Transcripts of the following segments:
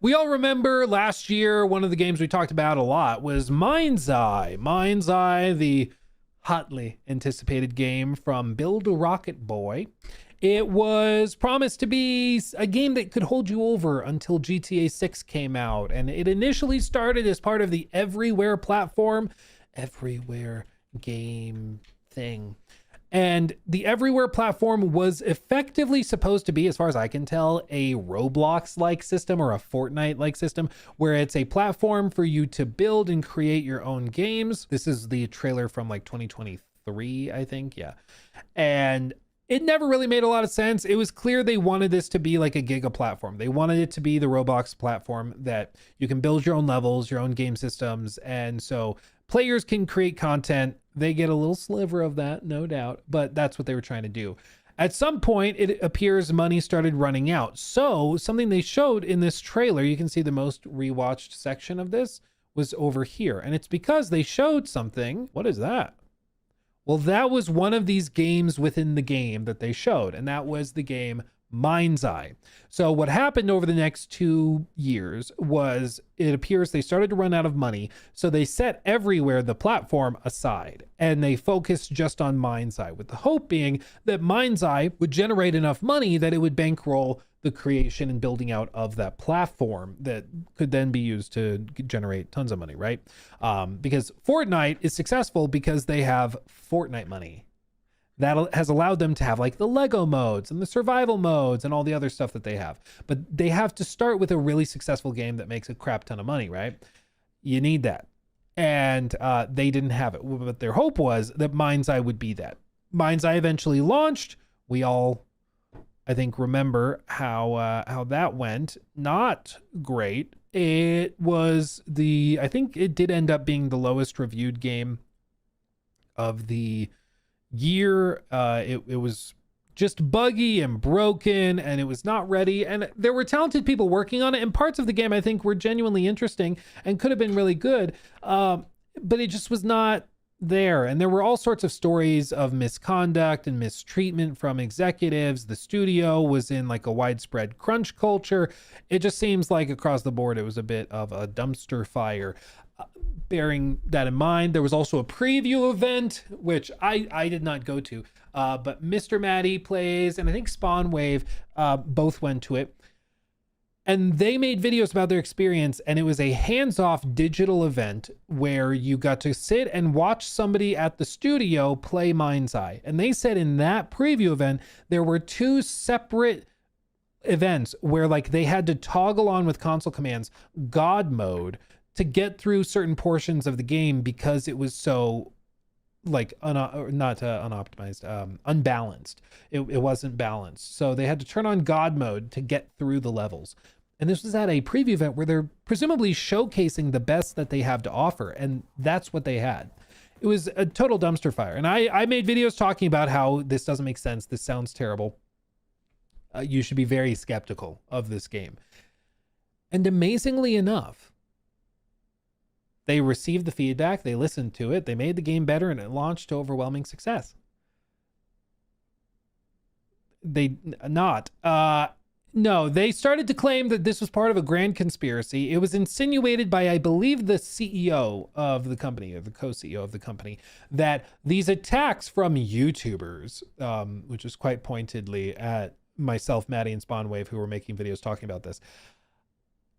We all remember last year, one of the games we talked about a lot was MindsEye. MindsEye, the hotly anticipated game from Build a Rocket Boy. It was promised to be a game that could hold you over until GTA 6 came out. And it initially started as part of the Everywhere platform, Everywhere game thing. And the Everywhere platform was effectively supposed to be, as far as I can tell, a Roblox-like system or a Fortnite-like system, where it's a platform for you to build and create your own games. This is the trailer from like 2023, I think. Yeah. And it never really made a lot of sense. It was clear they wanted this to be like a Giga platform. They wanted it to be the Roblox platform that you can build your own levels, your own game systems. And so players can create content. They get a little sliver of that, no doubt, but that's what they were trying to do. At some point, it appears money started running out. So something they showed in this trailer, you can see the most rewatched section of this was over here. And it's because they showed something. What is that? Well, that was one of these games within the game that they showed, and that was the game MindsEye. So what happened over the next 2 years was it appears they started to run out of money. So they set Everywhere, the platform, aside, and they focused just on MindsEye, with the hope being that MindsEye would generate enough money that it would bankroll the creation and building out of that platform that could then be used to generate tons of money, right? Because Fortnite is successful because they have Fortnite money. That has allowed them to have like the Lego modes and the survival modes and all the other stuff that they have. But they have to start with a really successful game that makes a crap ton of money, right? You need that. And they didn't have it. But their hope was that MindsEye would be that. MindsEye eventually launched. We all, I think, remember how that went. Not great. It was I think it did end up being the lowest reviewed game of the year. It was just buggy and broken, and it was not ready. And there were talented people working on it, and parts of the game I think were genuinely interesting and could have been really good. But it just was not there. And there were all sorts of stories of misconduct and mistreatment from executives. The studio was in like a widespread crunch culture. It just seems like across the board, it was a bit of a dumpster fire. Bearing that in mind, there was also a preview event, which I did not go to, but Mr. Matty Plays and I think Spawn Wave both went to it. And they made videos about their experience, and it was a hands-off digital event where you got to sit and watch somebody at the studio play MindsEye. And they said in that preview event, there were 2 separate events where like they had to toggle on with console commands, God mode, to get through certain portions of the game because it was so like unbalanced. It wasn't balanced. So they had to turn on God mode to get through the levels. And this was at a preview event where they're presumably showcasing the best that they have to offer. And that's what they had. It was a total dumpster fire. And I made videos talking about how this doesn't make sense. This sounds terrible. You should be very skeptical of this game. And amazingly enough, they received the feedback, they listened to it, they made the game better, and it launched to overwhelming success. No, they started to claim that this was part of a grand conspiracy. It was insinuated by, I believe, the CEO of the company, or the co-CEO of the company, that these attacks from YouTubers, which is quite pointedly at myself, Maddie, and Spawnwave, who were making videos talking about this,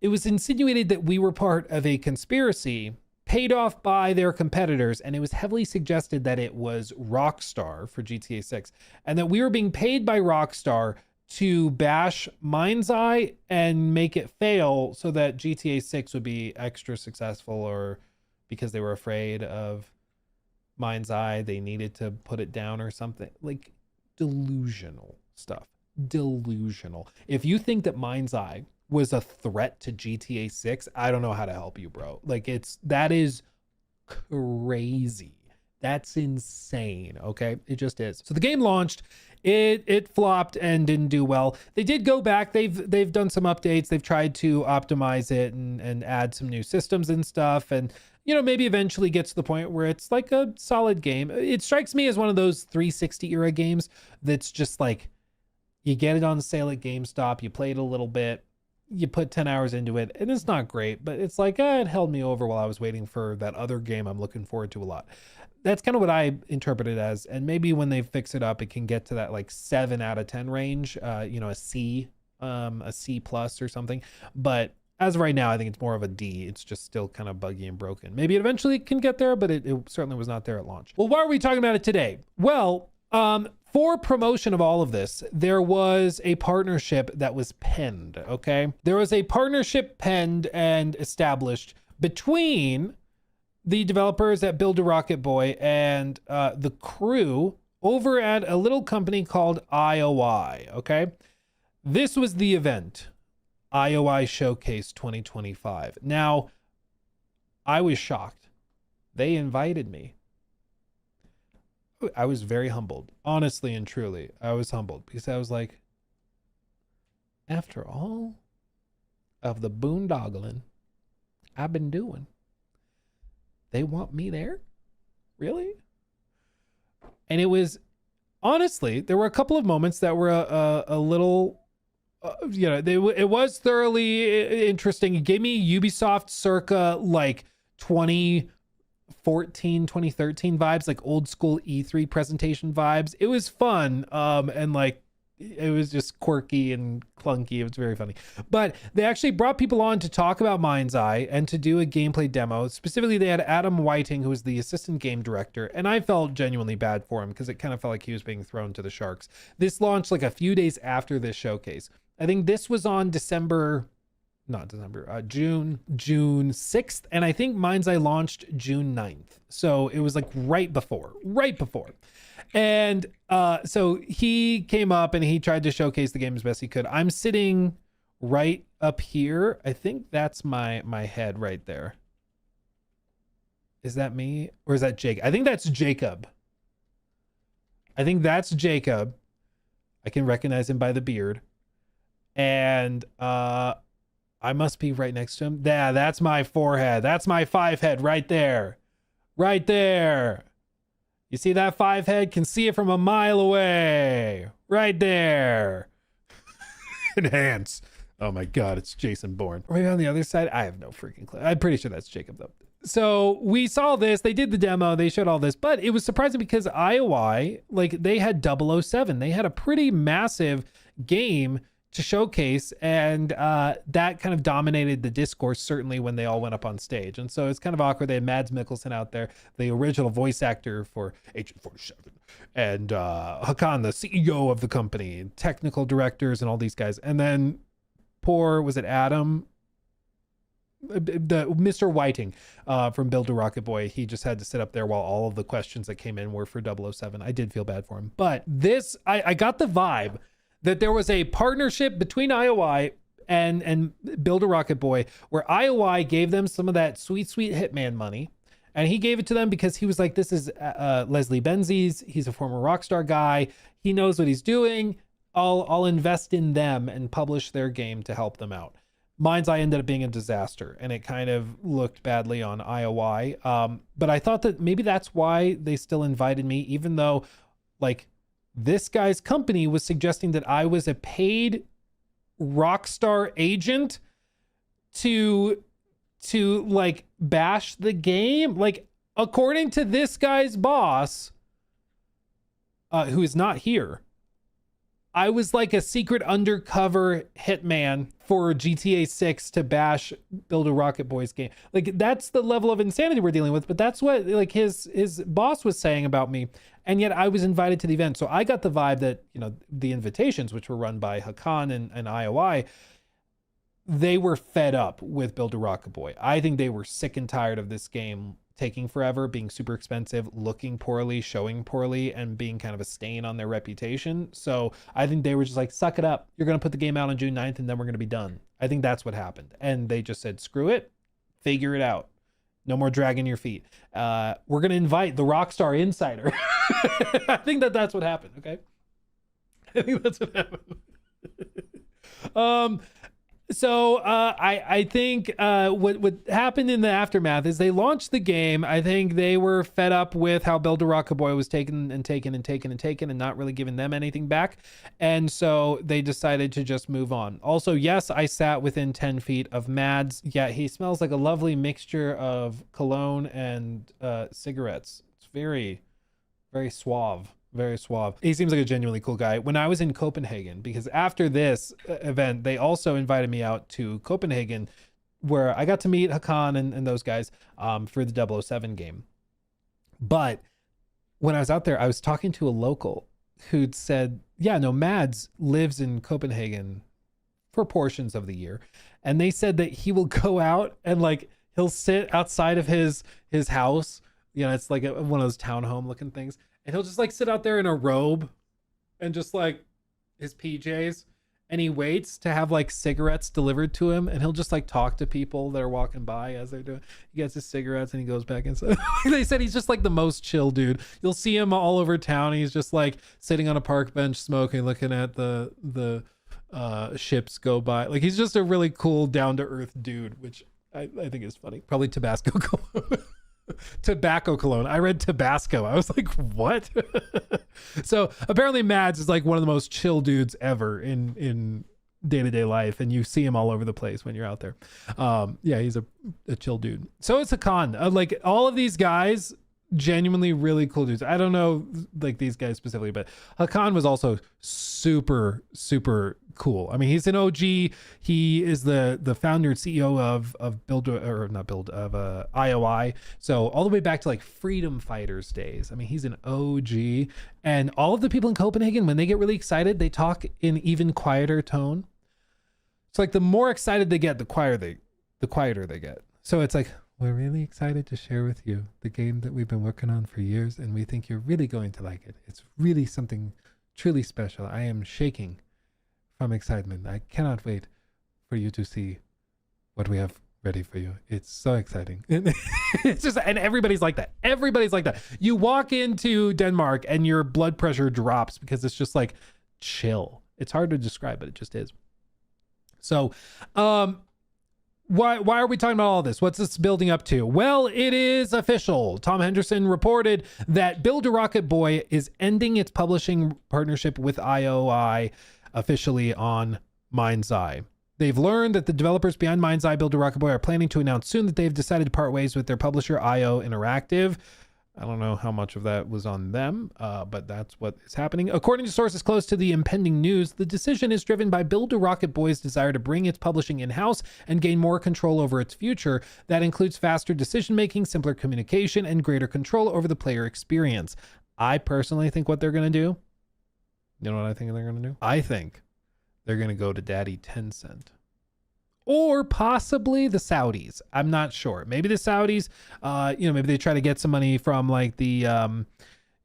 it was insinuated that we were part of a conspiracy paid off by their competitors, and it was heavily suggested that it was Rockstar for GTA 6, and that we were being paid by Rockstar to bash MindsEye and make it fail so that GTA 6 would be extra successful, or because they were afraid of MindsEye, they needed to put it down or something. Like, delusional stuff. Delusional. If you think that MindsEye was a threat to GTA 6, I don't know how to help you, bro. Like, that is crazy. That's insane. Okay, it just is. So the game launched, it flopped and didn't do well. They did go back, they've done some updates, they've tried to optimize it and add some new systems and stuff, and you know, maybe eventually gets to the point where it's like a solid game. It strikes me as one of those 360 era games that's just like, you get it on sale at GameStop, you play it a little bit, you put 10 hours into it and it's not great, but it's like, it held me over while I was waiting for that other game I'm looking forward to a lot. That's kind of what I interpret it as. And maybe when they fix it up, it can get to that like 7 out of 10 range, a C plus or something. But as of right now, I think it's more of a D. It's just still kind of buggy and broken. Maybe it eventually can get there, but it certainly was not there at launch. Well, why are we talking about it today? Well, for promotion of all of this, there was a partnership that was penned, okay? There was a partnership penned and established between the developers at Build a Rocket Boy and the crew over at a little company called IOI, okay? This was the event, IOI Showcase 2025. Now, I was shocked. They invited me. I was very humbled. Honestly and truly, I was humbled because I was like, after all of the boondoggling I've been doing, they want me there? Really? And it was, honestly, there were a couple of moments that were a little, it was thoroughly interesting. It gave me Ubisoft circa like 2014, 2013 vibes, like old school E3 presentation vibes. It was fun. And like, it was just quirky and clunky. It was very funny. But they actually brought people on to talk about MindsEye and to do a gameplay demo. Specifically, they had Adam Whiting, who was the assistant game director. And I felt genuinely bad for him because it kind of felt like he was being thrown to the sharks. This launched like a few days after this showcase. I think this was on June 6th. And I think MindsEye launched June 9th. So it was like right before. And so he came up and he tried to showcase the game as best he could. I'm sitting right up here. I think that's my head right there. Is that me or is that Jake? I think that's Jacob. I can recognize him by the beard. And I must be right next to him. Yeah, that's my forehead. That's my 5 head right there. Right there. You see that 5 head? Can see it from a mile away. Right there. Enhance. Oh my God, it's Jason Bourne. Or maybe on the other side? I have no freaking clue. I'm pretty sure that's Jacob though. So we saw this, they did the demo, they showed all this, but it was surprising because IOI, like they had 007. They had a pretty massive game to showcase, and that kind of dominated the discourse, certainly when they all went up on stage. And so it's kind of awkward. They had Mads Mikkelsen out there, the original voice actor for Agent 47, and Hakan, the CEO of the company, technical directors, and all these guys. And then was it Adam? The Mr. Whiting from Build a Rocket Boy, he just had to sit up there while all of the questions that came in were for 007. I did feel bad for him. But this, I got the vibe that there was a partnership between IOI and Build a Rocket Boy, where IOI gave them some of that sweet Hitman money. And he gave it to them because he was like, this is Leslie Benzies. He's a former Rockstar guy. He knows what he's doing. I'll invest in them and publish their game to help them out. MindsEye ended up being a disaster, and it kind of looked badly on IOI. But I thought that maybe that's why they still invited me, even though like this guy's company was suggesting that I was a paid Rockstar agent to like bash the game. Like, according to this guy's boss, who is not here, I was like a secret undercover hitman for GTA 6 to bash Build a Rocket Boy's game. Like, that's the level of insanity we're dealing with, but that's what like his boss was saying about me. And yet I was invited to the event. So I got the vibe that, the invitations, which were run by Hakan and IOI, they were fed up with Build a Rocket Boy. I think they were sick and tired of this game taking forever, being super expensive, looking poorly, showing poorly, and being kind of a stain on their reputation. So I think they were just like, suck it up. You're going to put the game out on June 9th and then we're going to be done. I think that's what happened. And they just said, screw it, figure it out. No more dragging your feet. We're going to invite the Rockstar Insider. I think that's what happened. Okay. I think that's what happened. So I think what happened in the aftermath is they launched the game. I think they were fed up with how Build a Rocket Boy was taken and not really giving them anything back, and so they decided to just move on. Also, yes, I sat within 10 feet of Mads. Yeah, he smells like a lovely mixture of cologne and cigarettes. It's very, very suave. Very suave. He seems like a genuinely cool guy. When I was in Copenhagen, because after this event, they also invited me out to Copenhagen, where I got to meet Hakan and those guys for the 007 game. But when I was out there, I was talking to a local who'd said, yeah, no, Mads lives in Copenhagen for portions of the year. And they said that he will go out and like, he'll sit outside of his house. You know, it's like one of those townhome looking things. And he'll just like sit out there in a robe and just like his PJs, and he waits to have like cigarettes delivered to him, and he'll just like talk to people that are walking by as they're doing. He gets his cigarettes and he goes back inside. They said he's just like the most chill dude. You'll see him all over town. He's just like sitting on a park bench smoking, looking at the ships go by. Like he's just a really cool, down to earth dude, which I think is funny. Probably Tabasco cologne. Tobacco cologne. I read Tabasco. I was like, what? So apparently Mads is like one of the most chill dudes ever in day-to-day life, and you see him all over the place when you're out there. Yeah, he's a chill dude. So it's Hakan. Like all of these guys, genuinely really cool dudes. I don't know like these guys specifically, but Hakan was also super cool. I mean, he's an OG. He is the founder and CEO of IOI. So all the way back to like Freedom Fighters days. I mean, he's an OG. And all of the people in Copenhagen, when they get really excited, they talk in even quieter tone. It's like the more excited they get, the quieter they get. So it's like, we're really excited to share with you the game that we've been working on for years, and we think you're really going to like it. It's really something truly special. I am shaking from excitement. I cannot wait for you to see what we have ready for you. It's so exciting. It's just, and everybody's like that. Everybody's like that. You walk into Denmark and your blood pressure drops because it's just like chill. It's hard to describe, but it just is. So, why are we talking about all this? What's this building up to? Well, it is official. Tom Henderson reported that Build a Rocket Boy is ending its publishing partnership with IOI officially on MindsEye. They've learned that the developers behind MindsEye Build a Rocket Boy are planning to announce soon that they've decided to part ways with their publisher IO Interactive. I don't know how much of that was on them, but that's what is happening. According to sources close to the impending news, the decision is driven by Build a Rocket Boy's desire to bring its publishing in-house and gain more control over its future. That includes faster decision-making, simpler communication, and greater control over the player experience. I personally think what they're going to do, you know what I think they're going to do? I think they're going to go to Daddy Tencent. Or possibly the Saudis. I'm not sure. Maybe the Saudis, maybe they try to get some money from like the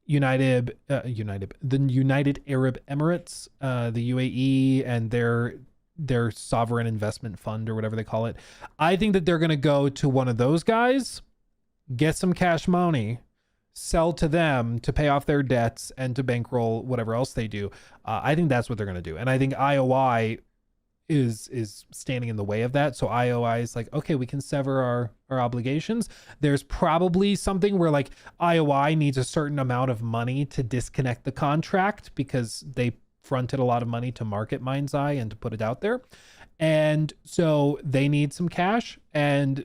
United Arab Emirates, the UAE, and their sovereign investment fund or whatever they call it. I think that they're going to go to one of those guys, get some cash money, sell to them to pay off their debts and to bankroll whatever else they do. I think that's what they're going to do. And I think IOI is standing in the way of that. So IOI is like, okay, we can sever our obligations. There's probably something where like IOI needs a certain amount of money to disconnect the contract because they fronted a lot of money to market MindsEye and to put it out there. And so they need some cash, and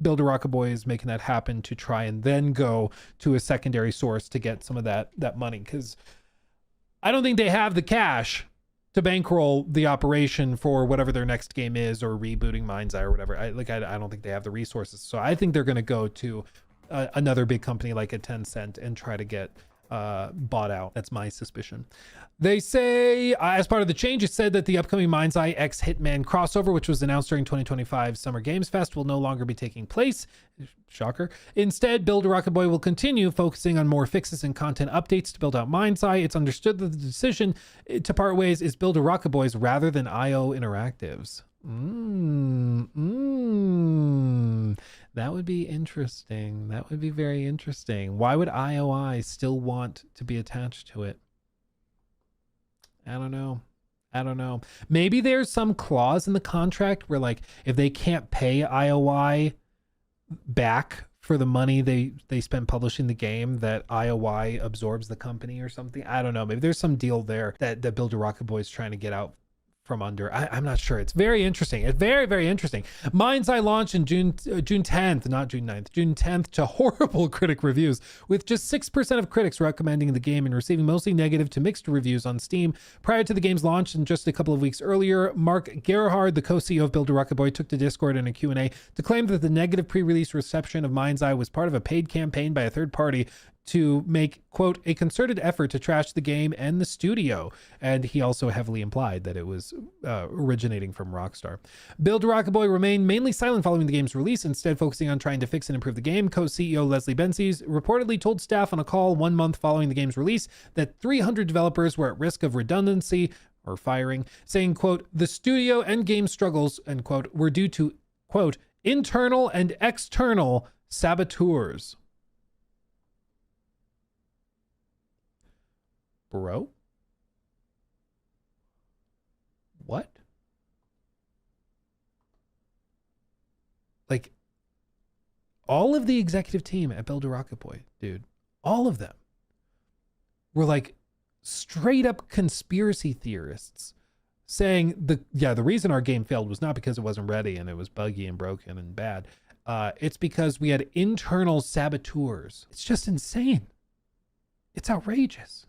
Build a Rocket Boy is making that happen to try and then go to a secondary source to get some of that money. Because I don't think they have the cash to bankroll the operation for whatever their next game is, or rebooting MindsEye or whatever. I don't think they have the resources. So I think they're going to go to another big company like a Tencent and try to get bought out. That's my suspicion. They say, as part of the change, it said that the upcoming MindsEye X Hitman crossover, which was announced during 2025 Summer Games Fest, will no longer be taking place. Shocker. Instead, Build a Rocket Boy will continue focusing on more fixes and content updates to build out MindsEye. It's understood that the decision to part ways is Build a Rocket Boy's rather than IO Interactive's. That would be interesting. That would be very interesting. Why would IOI still want to be attached to it? I don't know. I don't know. Maybe there's some clause in the contract where like if they can't pay IOI back for the money they spent publishing the game, that IOI absorbs the company or something. I don't know. Maybe there's some deal there that Build a Rocket Boy is trying to get out from under. I'm not sure. It's very interesting. It's very, very interesting. MindsEye launched in June 10th, not June 9th, June 10th to horrible critic reviews, with just 6% of critics recommending the game and receiving mostly negative to mixed reviews on Steam. Prior to the game's launch and just a couple of weeks earlier, Mark Gerhard, the co-CEO of Build a Rocket Boy, took to Discord in a Q&A to claim that the negative pre-release reception of MindsEye was part of a paid campaign by a third party to make, quote, a concerted effort to trash the game and the studio. And he also heavily implied that it was originating from Rockstar. Build a Rocket Boy remained mainly silent following the game's release, instead focusing on trying to fix and improve the game. Co-CEO Leslie Benzies reportedly told staff on a call 1 month following the game's release that 300 developers were at risk of redundancy or firing, saying, quote, the studio and game struggles, end quote, were due to, quote, internal and external saboteurs. Bro? What? Like, all of the executive team at Build a Rocket Boy, dude, all of them were like straight up conspiracy theorists saying the reason our game failed was not because it wasn't ready and it was buggy and broken and bad. It's because we had internal saboteurs. It's just insane. It's outrageous.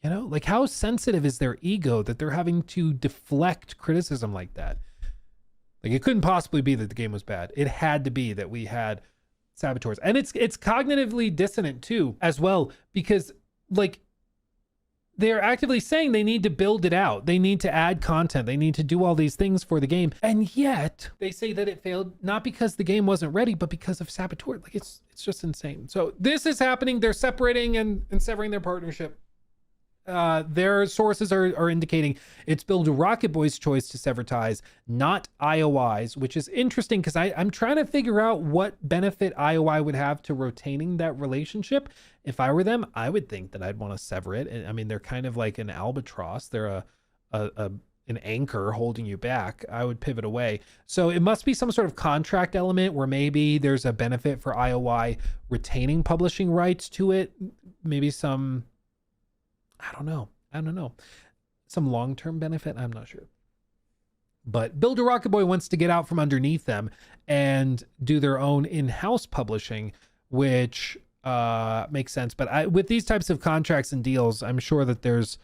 You know, like how sensitive is their ego that they're having to deflect criticism like that? Like it couldn't possibly be that the game was bad. It had to be that we had saboteurs. And it's cognitively dissonant too, as well, because like they're actively saying they need to build it out. They need to add content. They need to do all these things for the game. And yet they say that it failed, not because the game wasn't ready, but because of saboteurs. Like it's just insane. So this is happening. They're separating and severing their partnership. Their sources are indicating it's Build a Rocket Boy's choice to sever ties, not IOI's, which is interesting because I'm trying to figure out what benefit IOI would have to retaining that relationship. If I were them, I would think that I'd want to sever it. And I mean, they're kind of like an albatross. They're an anchor holding you back. I would pivot away. So it must be some sort of contract element where maybe there's a benefit for IOI retaining publishing rights to it. Maybe some, I don't know. Some long-term benefit. I'm not sure. But Build a Rocket Boy wants to get out from underneath them and do their own in-house publishing, which makes sense. But with these types of contracts and deals, I'm sure that there's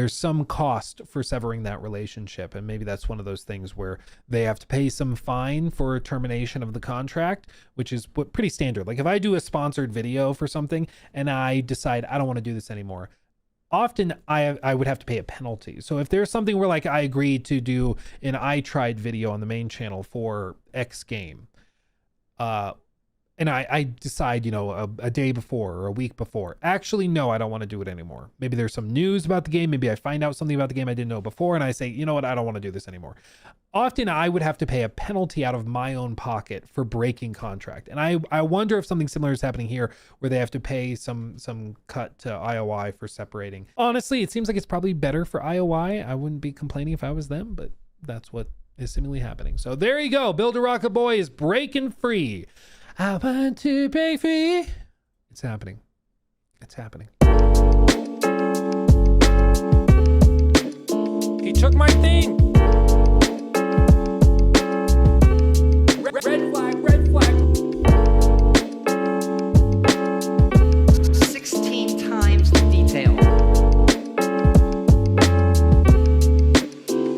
some cost for severing that relationship. And maybe that's one of those things where they have to pay some fine for termination of the contract, which is pretty standard. Like if I do a sponsored video for something and I decide I don't want to do this anymore, often I would have to pay a penalty. So if there's something where like I agreed to do an I tried video on the main channel for X game, and I decide, you know, a day before or a week before, actually, no, I don't want to do it anymore. Maybe there's some news about the game. Maybe I find out something about the game I didn't know before. And I say, you know what? I don't want to do this anymore. Often I would have to pay a penalty out of my own pocket for breaking contract. And I wonder if something similar is happening here where they have to pay some cut to IOI for separating. Honestly, it seems like it's probably better for IOI. I wouldn't be complaining if I was them, but that's what is seemingly happening. So there you go. Build a Rocket Boy is breaking free. I want to break free. It's happening. It's happening. He took my thing.